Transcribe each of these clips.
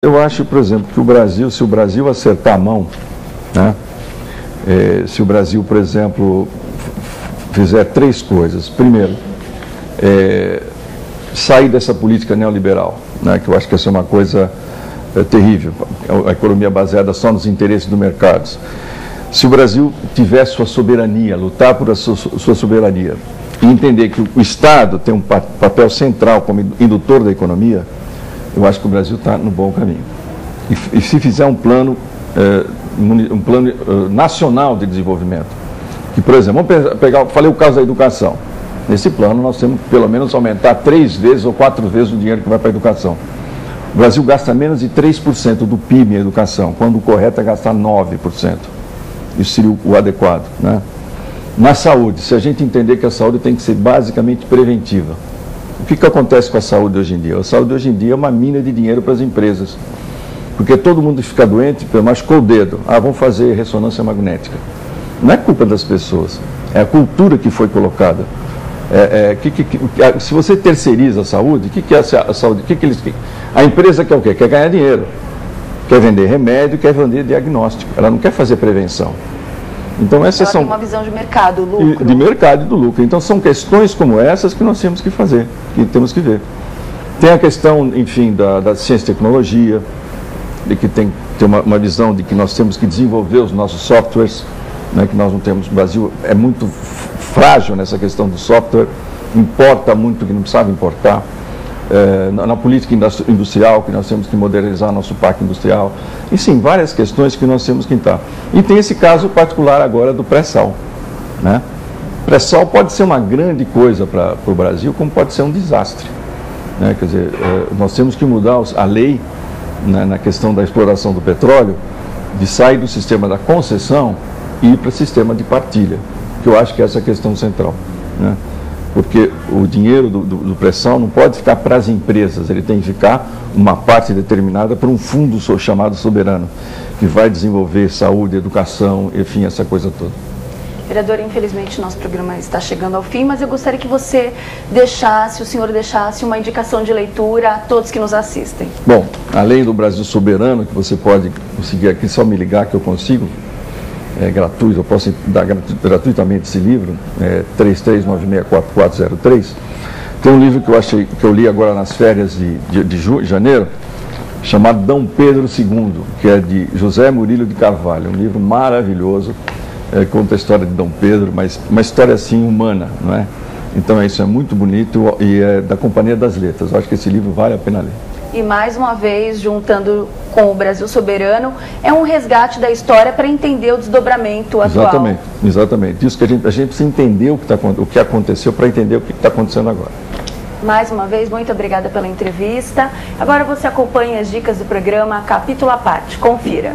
Eu acho, por exemplo, que o Brasil, se o Brasil acertar a mão, né, se o Brasil, por exemplo, fizer três coisas. Primeiro, sair dessa política neoliberal, né, que eu acho que essa é uma coisa terrível, a economia baseada só nos interesses do mercado. Se o Brasil tiver sua soberania, lutar por a sua soberania, e entender que o Estado tem um papel central como indutor da economia, eu acho que o Brasil está no bom caminho. E se fizer um plano nacional de desenvolvimento, que, por exemplo, vamos pegar, falei o caso da educação. Nesse plano nós temos que pelo menos aumentar 3 vezes ou 4 vezes o dinheiro que vai para a educação. O Brasil gasta menos de 3% do PIB em educação, quando o correto é gastar 9%. Isso seria o adequado, né? Na saúde, se a gente entender que a saúde tem que ser basicamente preventiva. O que acontece com a saúde hoje em dia? A saúde hoje em dia é uma mina de dinheiro para as empresas. Porque todo mundo fica doente, machucou o dedo. Vamos fazer ressonância magnética. Não é culpa das pessoas, é a cultura que foi colocada. Se você terceiriza a saúde, o que é a saúde? A empresa quer o quê? Quer ganhar dinheiro. Quer vender remédio, quer vender diagnóstico. Ela não quer fazer prevenção. Então essas são... tem uma visão de mercado, lucro. De mercado e do lucro. Então são questões como essas que nós temos que fazer, que temos que ver. Tem a questão, enfim, da ciência e tecnologia, de que tem uma visão de que nós temos que desenvolver os nossos softwares, né, que nós não temos. O Brasil é muito frágil nessa questão do software, importa muito que não precisava importar. Na política industrial, que nós temos que modernizar nosso parque industrial. E sim, várias questões que nós temos que entrar. E tem esse caso particular agora do pré-sal, né? Pré-sal pode ser uma grande coisa para o Brasil, como pode ser um desastre, né? Quer dizer, nós temos que mudar a lei, né, na questão da exploração do petróleo, de sair do sistema da concessão e ir para o sistema de partilha, que eu acho que essa é a questão central, né? Porque o dinheiro do pré-sal não pode ficar para as empresas, ele tem que ficar uma parte determinada para um fundo chamado soberano, que vai desenvolver saúde, educação, enfim, essa coisa toda. Vereador, infelizmente nosso programa está chegando ao fim, mas eu gostaria que você deixasse, o senhor deixasse uma indicação de leitura a todos que nos assistem. Bom, além do Brasil Soberano, que você pode conseguir aqui, só me ligar que eu consigo, é gratuito, eu posso dar gratuitamente esse livro, 33964403. Tem um livro que eu li agora nas férias de janeiro, chamado D. Pedro II, que é de José Murilo de Carvalho, um livro maravilhoso, conta a história de Dom Pedro, mas uma história assim humana, não é? Então isso é muito bonito e é da Companhia das Letras. Eu acho que esse livro vale a pena ler. E mais uma vez, juntando com o Brasil Soberano, é um resgate da história para entender o desdobramento atual. Exatamente. Isso que a gente precisa entender o que aconteceu para entender o que está acontecendo agora. Mais uma vez, muito obrigada pela entrevista. Agora você acompanha as dicas do programa Capítulo à Parte. Confira.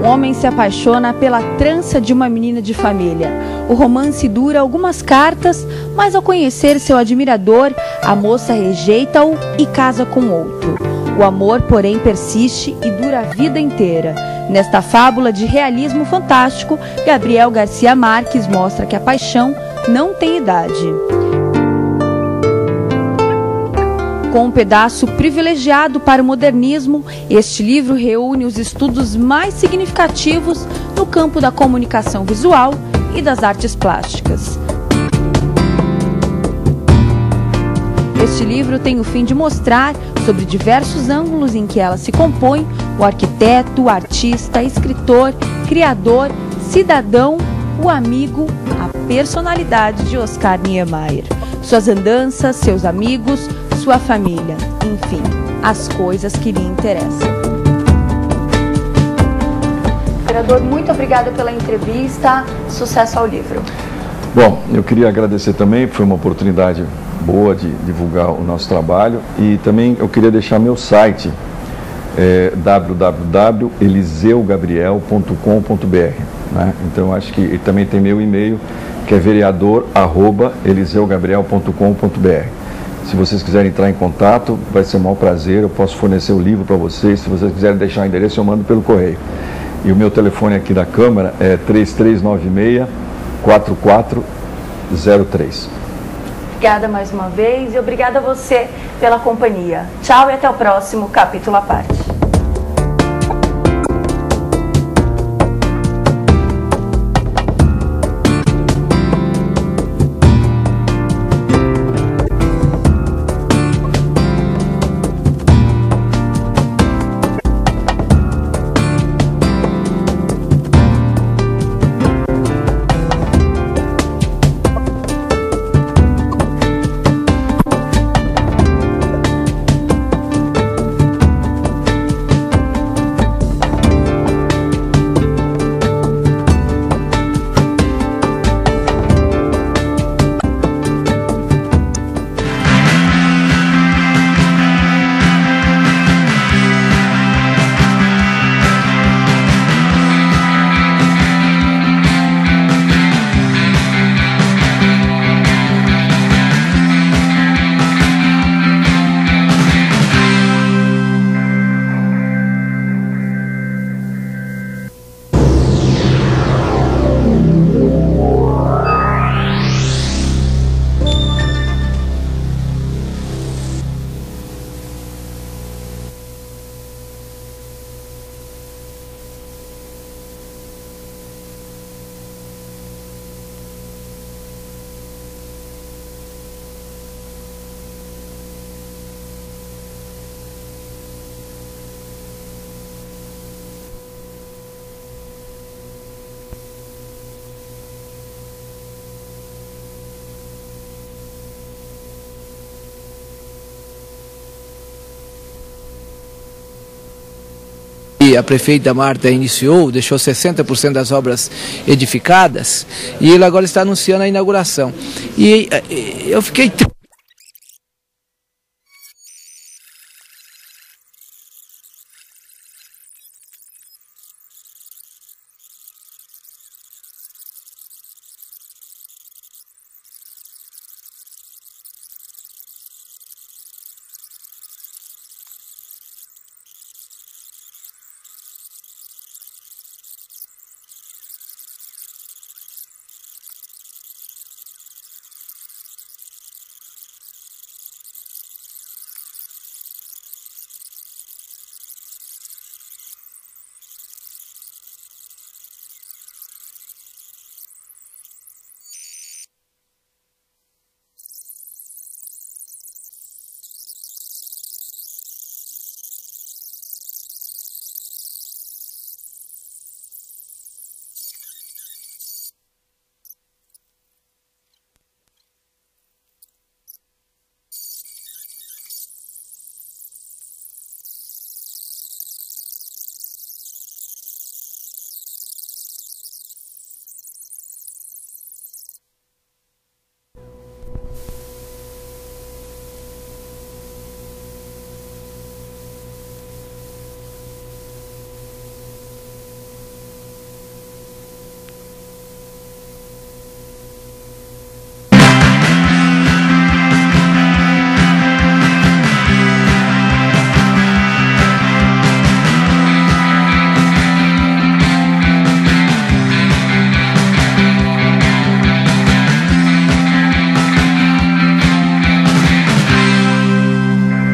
Um homem se apaixona pela trança de uma menina de família. O romance dura algumas cartas, mas ao conhecer seu admirador, a moça rejeita-o e casa com outro. O amor, porém, persiste e dura a vida inteira. Nesta fábula de realismo fantástico, Gabriel Garcia Marques mostra que a paixão não tem idade. Com um pedaço privilegiado para o modernismo, este livro reúne os estudos mais significativos no campo da comunicação visual e das artes plásticas. Este livro tem o fim de mostrar, sobre diversos ângulos em que ela se compõe, o arquiteto, o artista, escritor, criador, cidadão, o amigo, a personalidade de Oscar Niemeyer. Suas andanças, seus amigos, sua família, enfim, as coisas que lhe interessam. Vereador, muito obrigada pela entrevista, sucesso ao livro. Bom, eu queria agradecer também, foi uma oportunidade boa de divulgar o nosso trabalho e também eu queria deixar meu site, www.eliseugabriel.com.br, né? Então acho que também tem meu e-mail, que é vereador@eliseugabriel.com.br. Se vocês quiserem entrar em contato, vai ser um maior prazer, eu posso fornecer o livro para vocês. Se vocês quiserem deixar o endereço, eu mando pelo correio. E o meu telefone aqui da Câmara é 3396-4403. obrigada mais uma vez e obrigada a você pela companhia. Tchau e até o próximo Capítulo à Parte. A prefeita Marta iniciou, deixou 60% das obras edificadas e ele agora está anunciando a inauguração. E eu fiquei triste.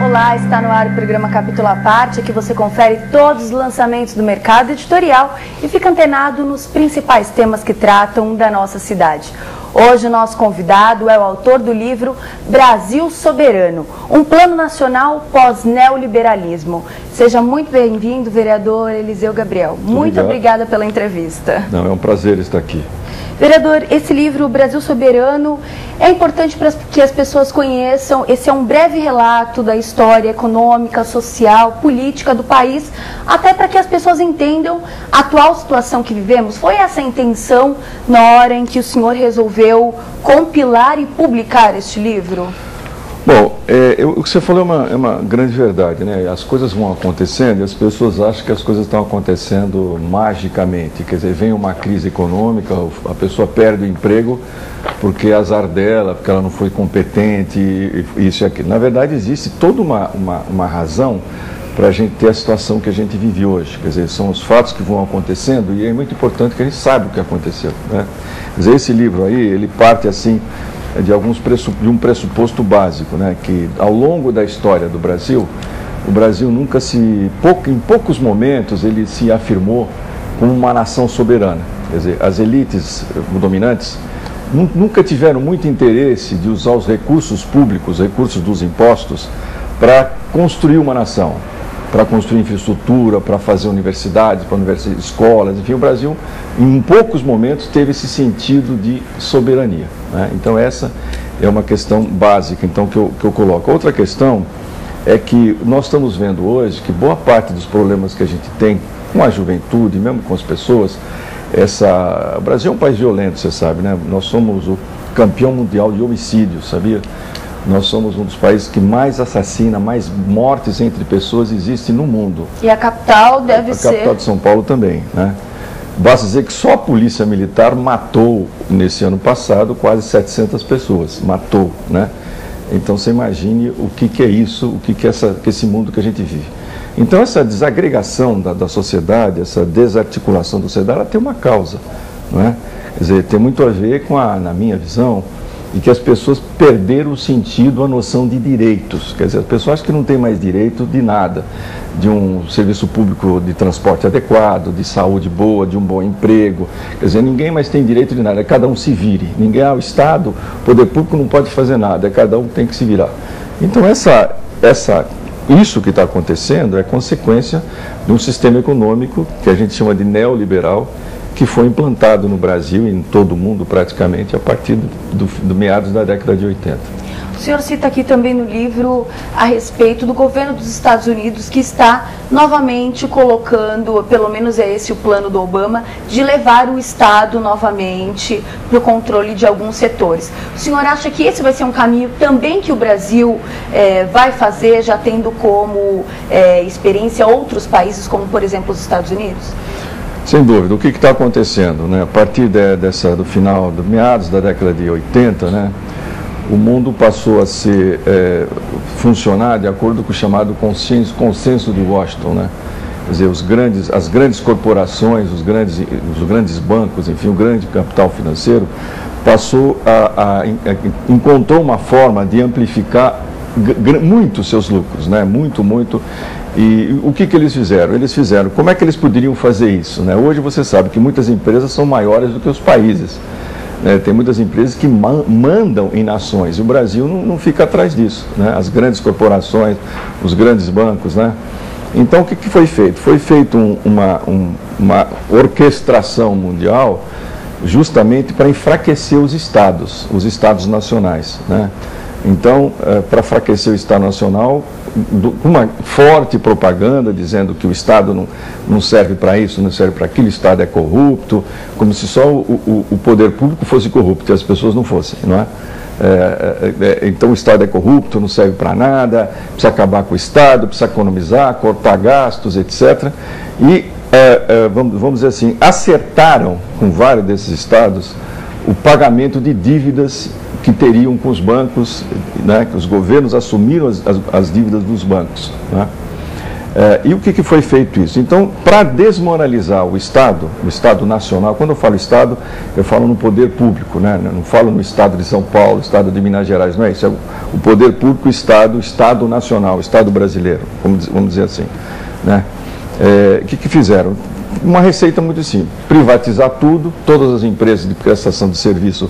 Olá, está no ar o programa Capítulo à Parte, que você confere todos os lançamentos do mercado editorial e fica antenado nos principais temas que tratam da nossa cidade. Hoje o nosso convidado é o autor do livro Brasil Soberano, um plano nacional pós-neoliberalismo. Seja muito bem-vindo, vereador Eliseu Gabriel. Muito obrigada pela entrevista. Não, é um prazer estar aqui. Vereador, esse livro, Brasil Soberano, é importante para que as pessoas conheçam. Esse é um breve relato da história econômica, social, política do país, até para que as pessoas entendam a atual situação que vivemos. Foi essa a intenção na hora em que o senhor resolveu compilar e publicar este livro? Bom, o que você falou é uma grande verdade, né? As coisas vão acontecendo e as pessoas acham que as coisas estão acontecendo magicamente. Quer dizer, vem uma crise econômica, a pessoa perde o emprego porque é azar dela, porque ela não foi competente, isso e aquilo. Na verdade, existe toda uma razão para a gente ter a situação que a gente vive hoje. Quer dizer, são os fatos que vão acontecendo e é muito importante que a gente saiba o que aconteceu, né? Quer dizer, esse livro aí, ele parte assim de um pressuposto básico, né? Que ao longo da história do Brasil, o Brasil nunca em poucos momentos ele se afirmou como uma nação soberana. Quer dizer, as elites dominantes nunca tiveram muito interesse de usar os recursos públicos, recursos dos impostos, para construir uma nação, para construir infraestrutura, para fazer universidades, escolas, enfim, o Brasil em poucos momentos teve esse sentido de soberania, né? Então essa é uma questão básica então, que eu coloco. Outra questão é que nós estamos vendo hoje que boa parte dos problemas que a gente tem com a juventude, mesmo com as pessoas, o Brasil é um país violento, você sabe, né? Nós somos o campeão mundial de homicídios, sabia? Nós somos um dos países que mais assassina, mais mortes entre pessoas existe no mundo. E a capital deve ser... A capital de São Paulo também, né? Basta dizer que só a Polícia Militar matou, nesse ano passado, quase 700 pessoas. Matou, né? Então você imagine o que é isso, o que é esse mundo que a gente vive. Então essa desagregação da sociedade, essa desarticulação da sociedade, ela tem uma causa, não é? Quer dizer, tem muito a ver com na minha visão, e que as pessoas perderam o sentido, a noção de direitos. Quer dizer, as pessoas acham que não têm mais direito de nada, de um serviço público de transporte adequado, de saúde boa, de um bom emprego. Quer dizer, ninguém mais tem direito de nada, é cada um se vire. Ninguém, o Estado, o poder público não pode fazer nada, é cada um tem que se virar. Então isso que está acontecendo é consequência de um sistema econômico que a gente chama de neoliberal, que foi implantado no Brasil e em todo o mundo praticamente a partir do meados da década de 80. O senhor cita aqui também no livro a respeito do governo dos Estados Unidos, que está novamente colocando, pelo menos é esse o plano do Obama, de levar o Estado novamente para o controle de alguns setores. O senhor acha que esse vai ser um caminho também que o Brasil vai fazer, já tendo como experiência outros países, como por exemplo os Estados Unidos? Sem dúvida. O que está acontecendo, né? A partir do final, do meados da década de 80, né? O mundo passou a funcionar de acordo com o chamado consenso de Washington, né? Quer dizer, as grandes corporações, os grandes bancos, enfim, o grande capital financeiro encontrou uma forma de amplificar muito seus lucros, né? Muito. E o que eles fizeram? Como é que eles poderiam fazer isso, né? Hoje você sabe que muitas empresas são maiores do que os países, né? Tem muitas empresas que mandam em nações, e o Brasil não fica atrás disso, né? As grandes corporações, os grandes bancos, né? Então o que foi feito? Foi feita uma orquestração mundial justamente para enfraquecer os estados nacionais, né? Então, para enfraquecer o Estado Nacional, uma forte propaganda dizendo que o Estado não serve para isso, não serve para aquilo, o Estado é corrupto, como se só o poder público fosse corrupto e as pessoas não fossem, não é? Então o Estado é corrupto, não serve para nada, precisa acabar com o Estado, precisa economizar, cortar gastos, etc. E, vamos dizer assim, acertaram com vários desses estados o pagamento de dívidas que teriam com os bancos, né, que os governos assumiram as dívidas dos bancos, né? E o que foi feito isso? Então, para desmoralizar o Estado nacional, quando eu falo Estado, eu falo no poder público, né? Não falo no Estado de São Paulo, Estado de Minas Gerais, não é isso, é o poder público, o Estado nacional, o Estado brasileiro, vamos dizer assim, né? O que fizeram? Uma receita muito simples: privatizar tudo, todas as empresas de prestação de serviço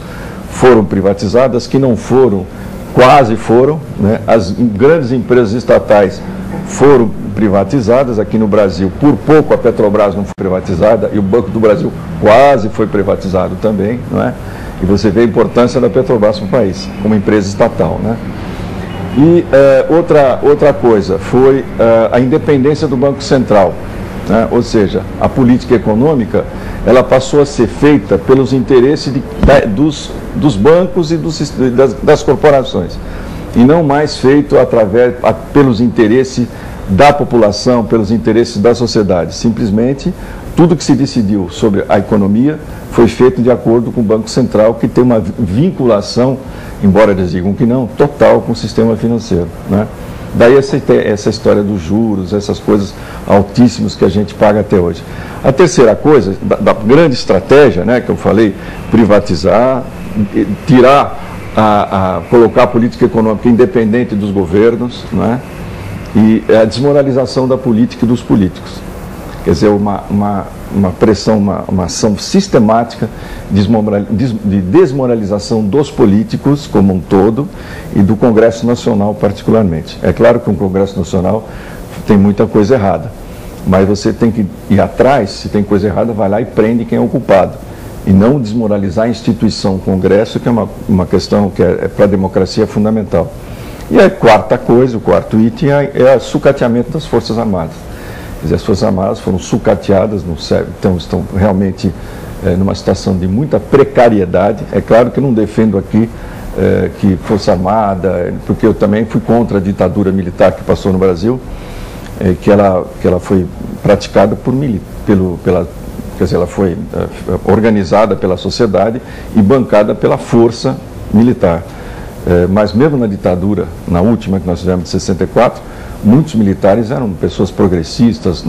foram privatizadas, que não foram, quase foram, né? As grandes empresas estatais foram privatizadas. Aqui no Brasil, por pouco, a Petrobras não foi privatizada, e o Banco do Brasil quase foi privatizado também, não é? E você vê a importância da Petrobras no país, como empresa estatal, né? E outra coisa foi a independência do Banco Central, né? Ou seja, a política econômica, ela passou a ser feita pelos interesses dos bancos e das corporações, e não mais feito pelos interesses da população, pelos interesses da sociedade. Simplesmente, tudo que se decidiu sobre a economia foi feito de acordo com o Banco Central, que tem uma vinculação, embora eles digam que não, total com o sistema financeiro, né? Daí essa história dos juros, essas coisas altíssimas que a gente paga até hoje. A terceira coisa, da grande estratégia, né, que eu falei, privatizar, tirar a colocar a política econômica independente dos governos, não é? E a desmoralização da política e dos políticos. Quer dizer, uma pressão, uma ação sistemática de desmoralização dos políticos como um todo e do Congresso Nacional particularmente. É claro que o Congresso Nacional tem muita coisa errada, mas você tem que ir atrás, se tem coisa errada, vai lá e prende quem é o culpado. E não desmoralizar a instituição Congresso, que é uma questão que para a democracia fundamental. E a quarta coisa, o quarto item, é o sucateamento das Forças Armadas. Quer dizer, as Forças Armadas foram sucateadas, então estão realmente numa situação de muita precariedade. É claro que eu não defendo aqui que Força Armada, porque eu também fui contra a ditadura militar que passou no Brasil, que ela foi praticada quer dizer, ela foi organizada pela sociedade e bancada pela força militar. Mas mesmo na ditadura, na última que nós tivemos de 64, muitos militares eram pessoas progressistas,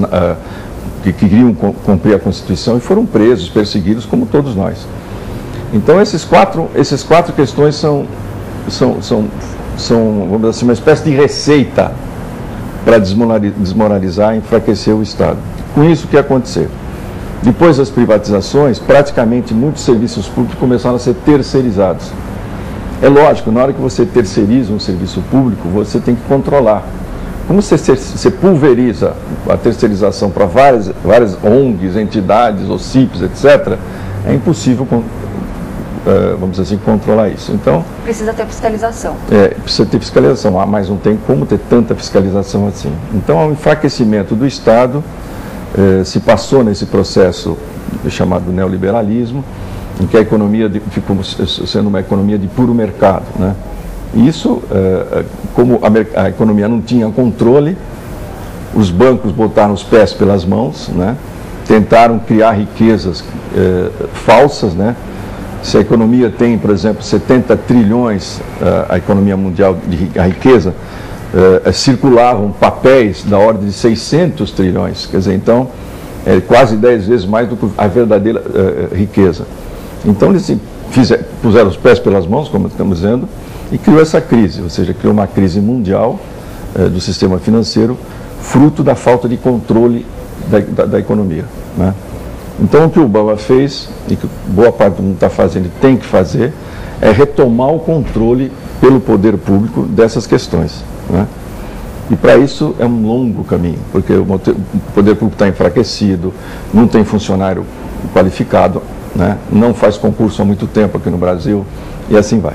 que queriam cumprir a Constituição e foram presos, perseguidos, como todos nós. Então, essas quatro questões são, vamos dizer assim, uma espécie de receita para desmoralizar e enfraquecer o Estado. Com isso, o que ia acontecer? Depois das privatizações, praticamente muitos serviços públicos começaram a ser terceirizados. É lógico, na hora que você terceiriza um serviço público, você tem que controlar. Como você pulveriza a terceirização para várias ONGs, entidades, OCIPs, etc., é impossível, vamos dizer assim, controlar isso. Então, precisa ter fiscalização. Precisa ter fiscalização, mas não tem como ter tanta fiscalização assim. Então, o enfraquecimento do Estado se passou nesse processo chamado neoliberalismo, em que a economia ficou sendo uma economia de puro mercado, né? E isso, como a economia não tinha controle, os bancos botaram os pés pelas mãos, né? Tentaram criar riquezas falsas, né? Se a economia tem, por exemplo, 70 trilhões, a economia mundial, a riqueza, circulavam papéis da ordem de 600 trilhões, quer dizer, então, quase 10 vezes mais do que a verdadeira riqueza. Então, eles puseram os pés pelas mãos, como estamos dizendo, e criou essa crise, ou seja, criou uma crise mundial do sistema financeiro, fruto da falta de controle da economia, né? Então, o que o Obama fez, e que boa parte do mundo está fazendo e tem que fazer, é retomar o controle pelo poder público dessas questões, né? E para isso é um longo caminho, porque o poder público está enfraquecido, não tem funcionário qualificado, né? Não faz concurso há muito tempo aqui no Brasil, e assim vai.